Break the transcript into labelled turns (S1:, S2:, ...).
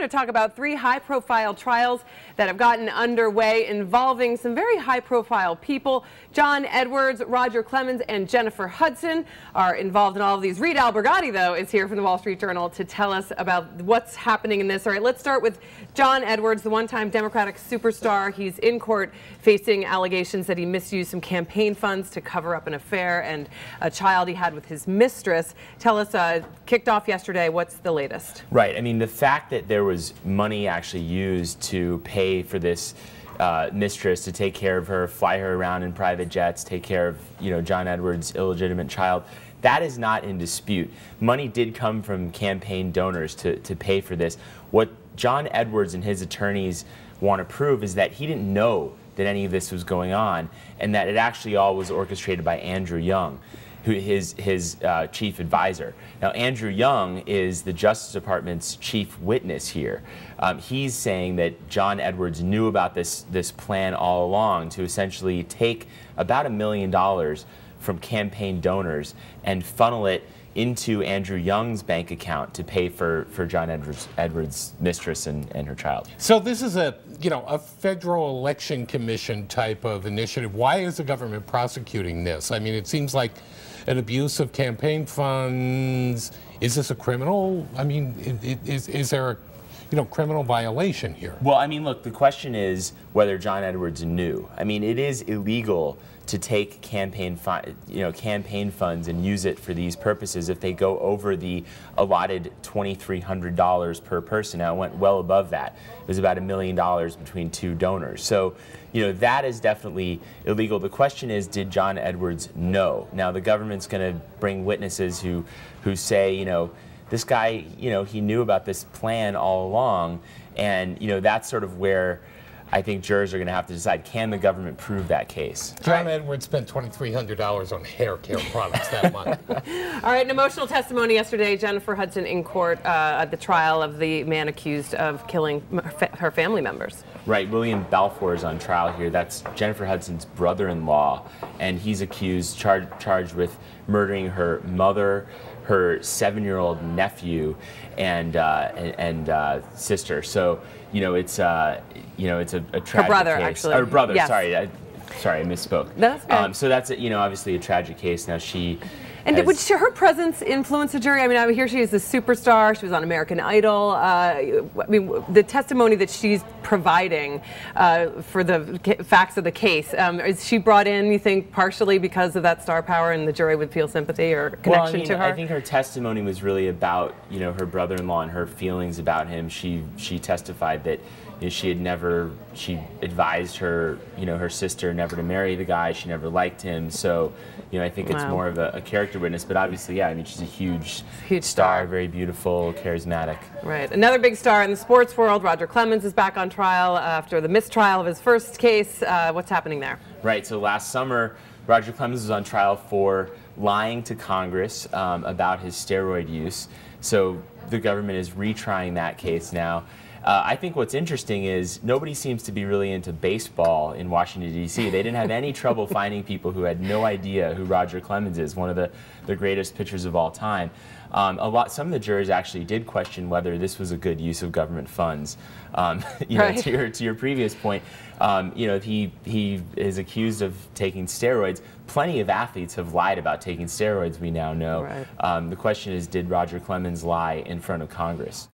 S1: going to talk about three high-profile trials that have gotten underway involving some very high-profile people. John Edwards, Roger Clemens, and Jennifer Hudson are involved in all of these. Reed Albergotti, though, is here from the Wall Street Journal to tell us about what's happening in this. All right, let's start with John Edwards, the one-time Democratic superstar. He's in court facing allegations that he misused some campaign funds to cover up an affair and a child he had with his mistress. Tell us, kicked off yesterday, what's the latest?
S2: Right. I mean, the fact that there was money actually used to pay for this mistress to take care of her, fly her around in private jets, take care of, John Edwards' illegitimate child, that is not in dispute. Money did come from campaign donors to pay for this. What John Edwards and his attorneys want to prove is that he didn't know that any of this was going on, and that it actually all was orchestrated by Andrew Young, who his chief advisor. Now, Andrew Young is the Justice Department's chief witness here. He's saying that John Edwards knew about this plan all along to essentially take about $1 million from campaign donors and funnel it into Andrew Young's bank account to pay for John Edwards' mistress and her child.
S3: So this is a Federal Election Commission type of initiative. Why is the government prosecuting this? I mean, it seems like an abuse of campaign funds. Is this a criminal? I mean, is there a criminal violation here?
S2: Well, I mean, look, the question is whether John Edwards knew. I mean, it is illegal to take campaign funds and use it for these purposes if they go over the allotted $2,300 per person. Now, it went well above that. It was about $1 million between two donors. So, that is definitely illegal. The question is, did John Edwards know? Now, the government's going to bring witnesses who say, this guy, he knew about this plan all along, and, that's sort of where I think jurors are going to have to decide, can the government prove that case?
S3: John Edwards spent $2,300 on hair care products that month.
S1: All right, an emotional testimony yesterday. Jennifer Hudson in court at the trial of the man accused of killing her family members.
S2: Right, William Balfour is on trial here. That's Jennifer Hudson's brother-in-law, and he's accused, charged with murdering her mother, her 7-year-old nephew, and sister. So, it's a tragic
S1: her brother,
S2: case.
S1: Actually.
S2: Or brother,
S1: yes.
S2: sorry, I misspoke.
S1: That's good.
S2: So that's obviously a tragic case. Now
S1: And would her presence influence the jury? I mean, here she is a superstar. She was on American Idol. I mean, the testimony that she's providing for the facts of the case, is she brought in, you think, partially because of that star power and the jury would feel sympathy or connection to her?
S2: I think her testimony was really about, her brother-in-law and her feelings about him. She testified that she advised her, her sister never to marry the guy. She never liked him. So, I think it's more of a character witness. But obviously, yeah, I mean, she's a huge star, very beautiful, charismatic.
S1: Right. Another big star in the sports world, Roger Clemens, is back on trial after the mistrial of his first case. What's happening there?
S2: Right. So last summer, Roger Clemens was on trial for lying to Congress about his steroid use. So the government is retrying that case now. I think what's interesting is nobody seems to be really into baseball in Washington, D.C. They didn't have any trouble finding people who had no idea who Roger Clemens is, one of the greatest pitchers of all time. Some of the jurors actually did question whether this was a good use of government funds.
S1: Right.
S2: To your previous point, he is accused of taking steroids. Plenty of athletes have lied about taking steroids, we now know.
S1: Right.
S2: The question is, did Roger Clemens lie in front of Congress?